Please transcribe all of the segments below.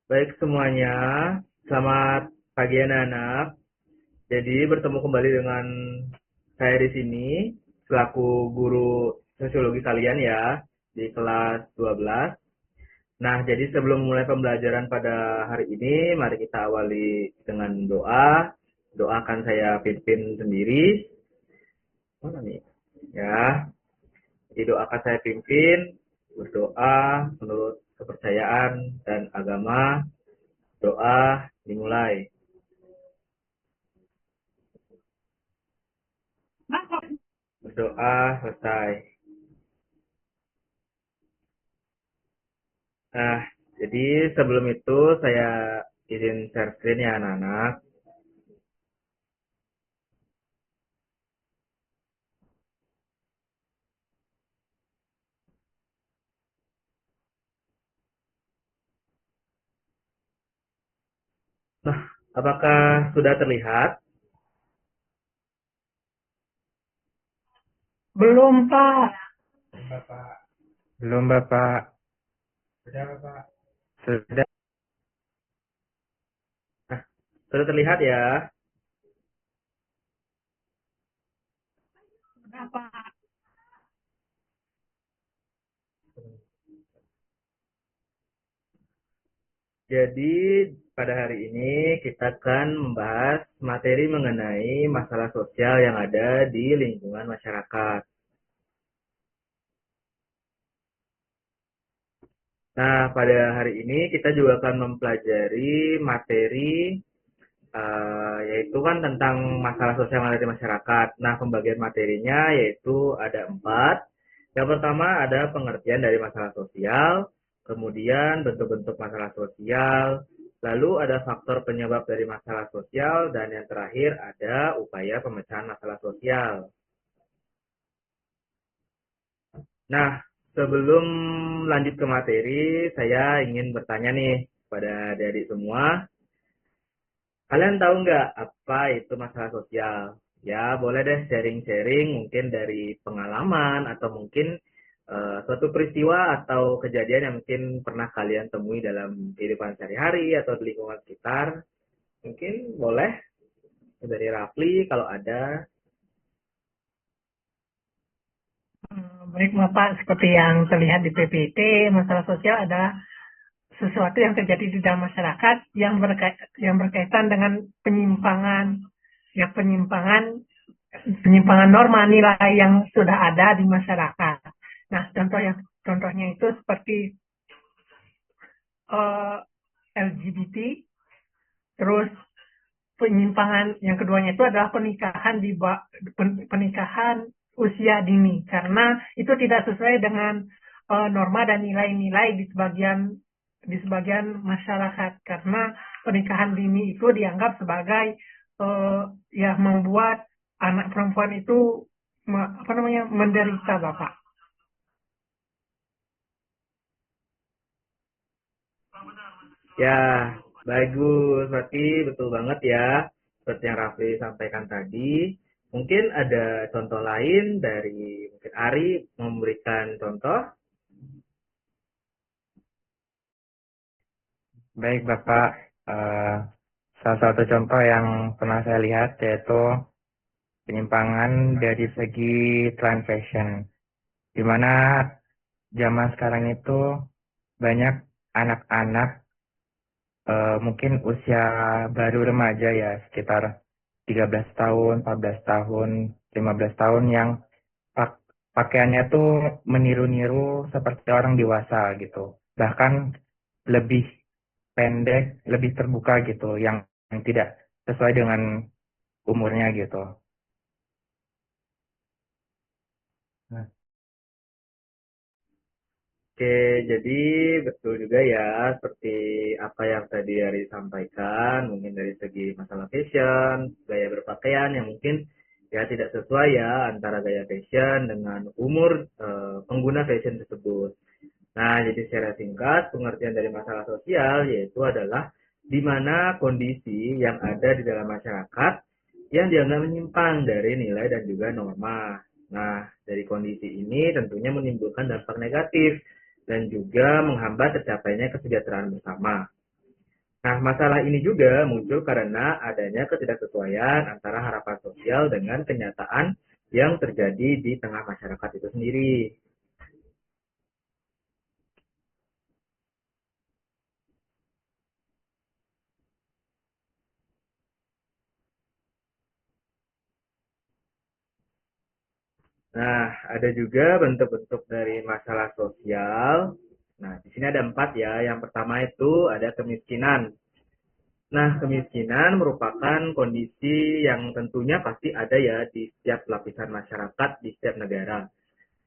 Baik semuanya, selamat pagi anak-anak. Jadi bertemu kembali dengan saya di sini selaku guru sosiologi kalian ya di kelas 12. Nah, jadi sebelum mulai pembelajaran pada hari ini, mari kita awali dengan doa. Doa akan saya pimpin sendiri. Mana nih? Ya, jadi doa akan saya pimpin berdoa menurut kepercayaan dan agama. Doa dimulai. Berdoa selesai. Nah, jadi sebelum itu saya izin share screen ya anak-anak. Nah, apakah sudah terlihat? Belum, Pak. Bapak, Belum, Bapak. sudah Bapak. Sudah. Nah, sudah terlihat ya. Udah, Pak. Jadi pada hari ini kita akan membahas materi mengenai masalah sosial yang ada di lingkungan masyarakat. Nah, pada hari ini kita juga akan mempelajari materi yaitu kan tentang masalah sosial yang ada di masyarakat. Nah, pembagian materinya yaitu ada 4. Yang pertama ada pengertian dari masalah sosial, kemudian bentuk-bentuk masalah sosial, lalu ada faktor penyebab dari masalah sosial, dan yang terakhir ada upaya pemecahan masalah sosial. Nah, sebelum lanjut ke materi, saya ingin bertanya nih pada adik-adik semua. Kalian tahu nggak apa itu masalah sosial? Ya, boleh deh sharing-sharing mungkin dari pengalaman atau mungkin suatu peristiwa atau kejadian yang mungkin pernah kalian temui dalam kehidupan sehari-hari atau di lingkungan sekitar. Mungkin boleh dari Rafli kalau ada. Baik, Bapak. Seperti yang terlihat di PPT, masalah sosial adalah sesuatu yang terjadi di dalam masyarakat yang berkaitan dengan penyimpangan, ya penyimpangan norma nilai yang sudah ada di masyarakat. Nah, contohnya itu seperti eh, LGBT, terus penyimpangan yang keduanya itu adalah pernikahan usia dini karena itu tidak sesuai dengan norma dan nilai-nilai di sebagian masyarakat karena pernikahan dini itu dianggap sebagai ya membuat anak perempuan itu apa namanya menderita, Bapak. Ya, bagus. Berarti betul banget ya. Seperti yang Rafli sampaikan tadi. Mungkin ada contoh lain dari mungkin Ari memberikan contoh. Baik, Bapak. Eh, Salah satu contoh yang pernah saya lihat yaitu penyimpangan dari segi tren fashion, di mana zaman sekarang itu banyak anak-anak mungkin usia baru remaja ya, sekitar 13 tahun, 14 tahun, 15 tahun yang pak- pakaiannya tuh meniru-niru seperti orang dewasa gitu. Bahkan lebih pendek, lebih terbuka gitu, yang tidak sesuai dengan umurnya gitu. Nah, Oke, jadi betul juga ya, seperti apa yang tadi Ari sampaikan, mungkin dari segi masalah fashion, gaya berpakaian yang mungkin ya tidak sesuai ya antara gaya fashion dengan umur pengguna fashion tersebut. Nah, jadi secara singkat, pengertian dari masalah sosial yaitu adalah di mana kondisi yang ada di dalam masyarakat yang dianggap menyimpang dari nilai dan juga norma. Nah, dari kondisi ini tentunya menimbulkan dampak negatif dan juga menghambat tercapainya kesejahteraan bersama. Nah, masalah ini juga muncul karena adanya ketidaksesuaian antara harapan sosial dengan kenyataan yang terjadi di tengah masyarakat itu sendiri. Nah, ada juga bentuk-bentuk dari masalah sosial. Nah, di sini ada 4 ya. Yang pertama itu ada kemiskinan. Nah, kemiskinan merupakan kondisi yang tentunya pasti ada ya di setiap lapisan masyarakat, di setiap negara.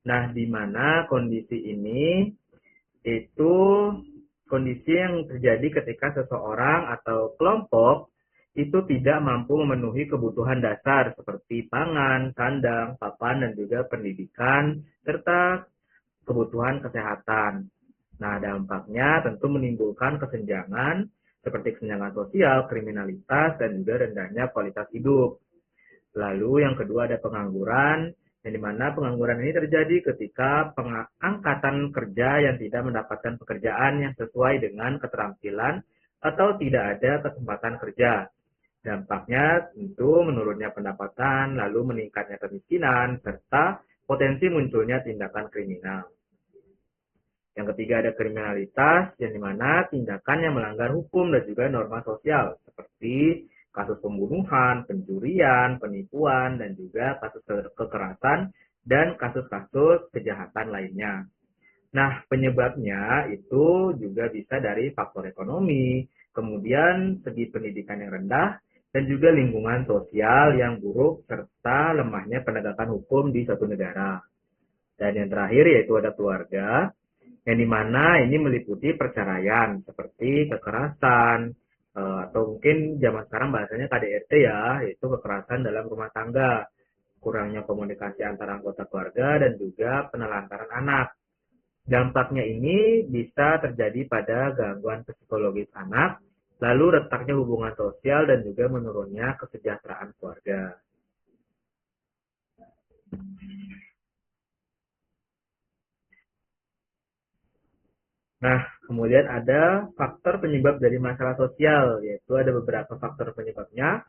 Nah, di mana kondisi ini itu kondisi yang terjadi ketika seseorang atau kelompok itu tidak mampu memenuhi kebutuhan dasar seperti pangan, sandang, papan, dan juga pendidikan, serta kebutuhan kesehatan. Nah, dampaknya tentu menimbulkan kesenjangan seperti kesenjangan sosial, kriminalitas, dan juga rendahnya kualitas hidup. Lalu yang kedua ada pengangguran, yang dimana pengangguran ini terjadi ketika pengangkatan kerja yang tidak mendapatkan pekerjaan yang sesuai dengan keterampilan atau tidak ada kesempatan kerja. Dampaknya tentu menurunnya pendapatan, lalu meningkatnya kemiskinan, serta potensi munculnya tindakan kriminal. Yang ketiga ada kriminalitas, yang dimana tindakan yang melanggar hukum dan juga norma sosial, seperti kasus pembunuhan, pencurian, penipuan, dan juga kasus kekerasan, dan kasus-kasus kejahatan lainnya. Nah, penyebabnya itu juga bisa dari faktor ekonomi, kemudian segi pendidikan yang rendah, dan juga lingkungan sosial yang buruk, serta lemahnya penegakan hukum di suatu negara. Dan yang terakhir yaitu ada keluarga, yang dimana ini meliputi perceraian, seperti kekerasan, atau mungkin zaman sekarang bahasanya KDRT ya, yaitu kekerasan dalam rumah tangga, kurangnya komunikasi antara anggota keluarga, dan juga penelantaran anak. Dampaknya ini bisa terjadi pada gangguan psikologis anak, lalu retaknya hubungan sosial, dan juga menurunnya kesejahteraan keluarga. Nah, kemudian ada faktor penyebab dari masalah sosial, yaitu ada beberapa faktor penyebabnya.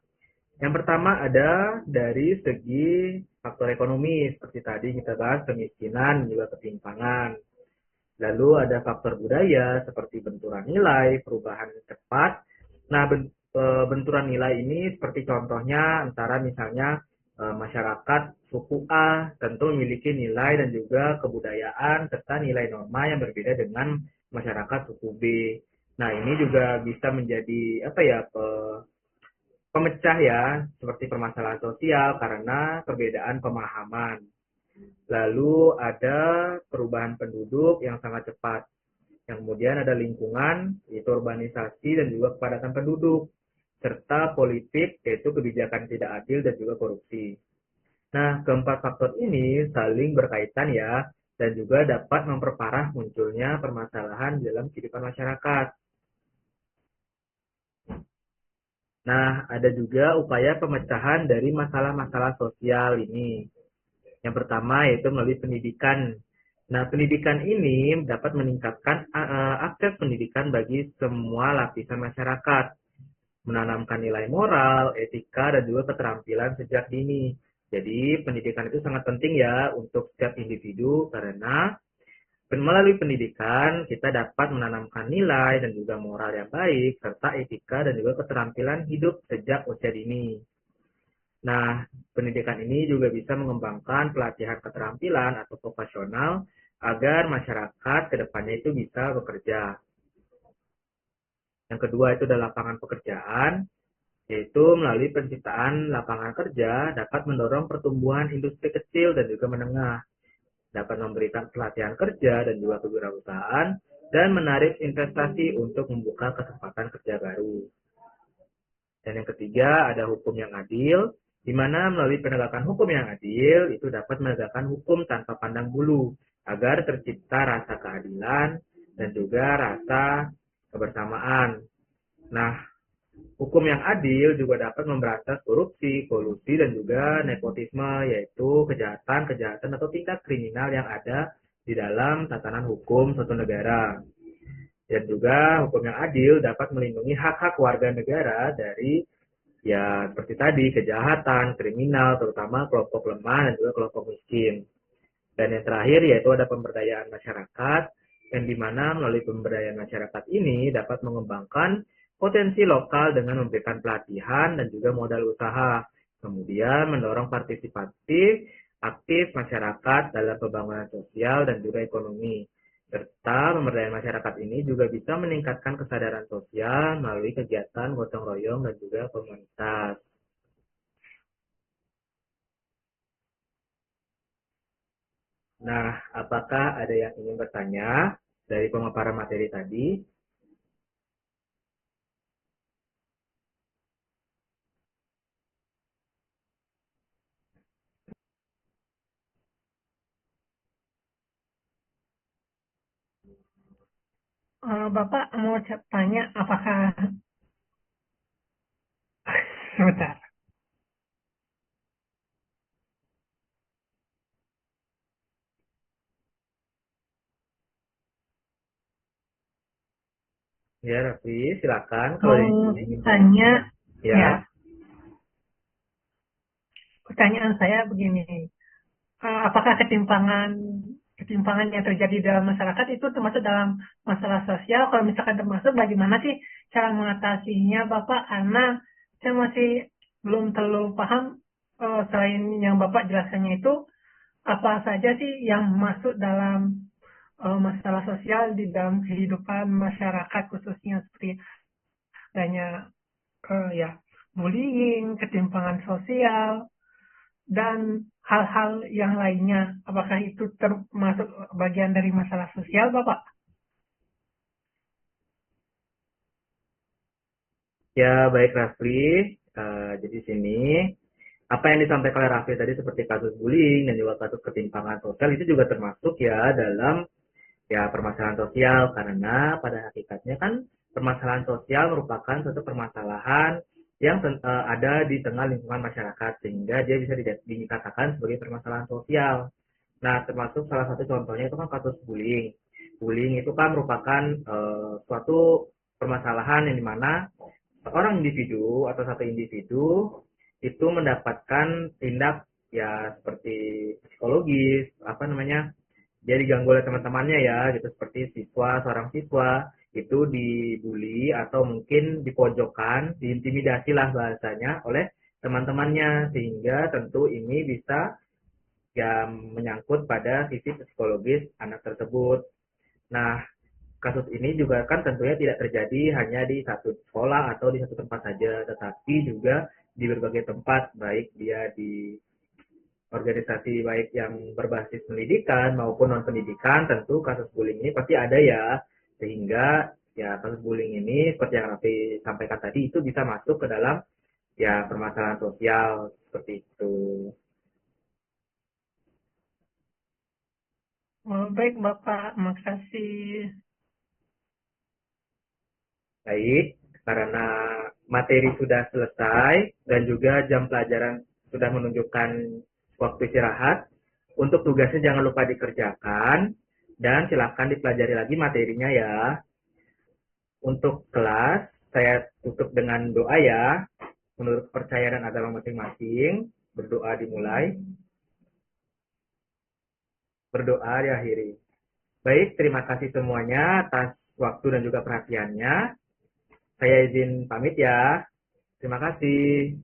Yang pertama ada dari segi faktor ekonomi, seperti tadi kita bahas kemiskinan, juga ketimpangan. Lalu ada faktor budaya, seperti benturan nilai, perubahan cepat. Nah, benturan nilai ini seperti contohnya antara misalnya masyarakat suku A tentu memiliki nilai dan juga kebudayaan serta nilai norma yang berbeda dengan masyarakat suku B. Nah, ini juga bisa menjadi apa ya pemecah ya, seperti permasalahan sosial karena perbedaan pemahaman. Lalu ada perubahan penduduk yang sangat cepat. Yang kemudian ada lingkungan, yaitu urbanisasi dan juga kepadatan penduduk. Serta politik, yaitu kebijakan tidak adil dan juga korupsi. Nah, keempat faktor ini saling berkaitan ya, dan juga dapat memperparah munculnya permasalahan dalam kehidupan masyarakat. Nah, ada juga upaya pemecahan dari masalah-masalah sosial ini. Yang pertama yaitu melalui pendidikan. Nah, pendidikan ini dapat meningkatkan akses pendidikan bagi semua lapisan masyarakat, menanamkan nilai moral, etika, dan juga keterampilan sejak dini. Jadi, pendidikan itu sangat penting ya untuk setiap individu karena melalui pendidikan kita dapat menanamkan nilai dan juga moral yang baik, serta etika dan juga keterampilan hidup sejak usia dini. Nah, pendidikan ini juga bisa mengembangkan pelatihan keterampilan atau vokasional agar masyarakat ke depannya itu bisa bekerja. Yang kedua itu adalah lapangan pekerjaan, yaitu melalui penciptaan lapangan kerja dapat mendorong pertumbuhan industri kecil dan juga menengah, dapat memberikan pelatihan kerja dan juga kewirausahaan, dan menarik investasi untuk membuka kesempatan kerja baru. Dan yang ketiga ada hukum yang adil, di mana melalui penegakan hukum yang adil itu dapat menegakkan hukum tanpa pandang bulu agar tercipta rasa keadilan dan juga rasa kebersamaan. Nah, hukum yang adil juga dapat memberantas korupsi, kolusi, dan juga nepotisme, yaitu kejahatan-kejahatan atau tindak kriminal yang ada di dalam tatanan hukum suatu negara. Dan juga hukum yang adil dapat melindungi hak-hak warga negara dari ya seperti tadi kejahatan, kriminal, terutama kelompok lemah dan juga kelompok miskin. Dan yang terakhir yaitu ada pemberdayaan masyarakat yang dimana melalui pemberdayaan masyarakat ini dapat mengembangkan potensi lokal dengan memberikan pelatihan dan juga modal usaha. Kemudian mendorong partisipatif aktif masyarakat dalam pembangunan sosial dan juga ekonomi. Serta pemberdayaan masyarakat ini juga bisa meningkatkan kesadaran sosial melalui kegiatan gotong royong dan juga komunitas. Nah, apakah ada yang ingin bertanya dari pemaparan materi tadi? Bapak mau tanya apakah sebentar. Ya, Raffi, silakan kalau Mau ingin tanya ya. ya, pertanyaan saya begini. Apakah ketimpangan yang terjadi dalam masyarakat itu termasuk dalam masalah sosial? Kalau misalkan termasuk, bagaimana sih cara mengatasinya, Bapak? Karena saya masih belum terlalu paham, selain yang Bapak jelaskannya itu, apa saja sih yang masuk dalam masalah sosial di dalam kehidupan masyarakat, khususnya seperti adanya ya bullying, ketimpangan sosial, dan hal-hal yang lainnya. Apakah itu termasuk bagian dari masalah sosial, Bapak? Ya, baik Rafli. Jadi sini apa yang disampaikan oleh Rafli tadi seperti kasus bullying dan juga kasus ketimpangan sosial itu juga termasuk ya dalam ya permasalahan sosial karena pada hakikatnya kan permasalahan sosial merupakan suatu permasalahan yang ada di tengah lingkungan masyarakat sehingga dia bisa dikatakan sebagai permasalahan sosial. Nah, termasuk salah satu contohnya itu kan kasus bullying. Bullying itu kan merupakan suatu permasalahan yang dimana seorang individu atau satu individu itu mendapatkan tindak ya seperti psikologis, apa namanya, dia diganggu oleh teman-temannya ya, gitu seperti seorang siswa itu dibully atau mungkin dipojokkan, diintimidasi lah bahasanya oleh teman-temannya sehingga tentu ini bisa ya menyangkut pada sisi psikologis anak tersebut. Nah, kasus ini juga kan tentunya tidak terjadi hanya di satu sekolah atau di satu tempat saja, tetapi juga di berbagai tempat, baik dia di organisasi baik yang berbasis pendidikan maupun non pendidikan, tentu kasus bullying ini pasti ada ya, sehingga ya kasus bullying ini seperti yang Raffi sampaikan tadi itu bisa masuk ke dalam ya permasalahan sosial seperti itu. Oh, baik, Bapak. Makasih. Baik, karena materi sudah selesai dan juga jam pelajaran sudah menunjukkan waktu istirahat, untuk tugasnya jangan lupa dikerjakan dan silakan dipelajari lagi materinya ya. Untuk kelas, saya tutup dengan doa ya. Menurut kepercayaan agama masing-masing, berdoa dimulai, berdoa diakhiri. Baik, terima kasih semuanya atas waktu dan juga perhatiannya. Saya izin pamit ya. Terima kasih.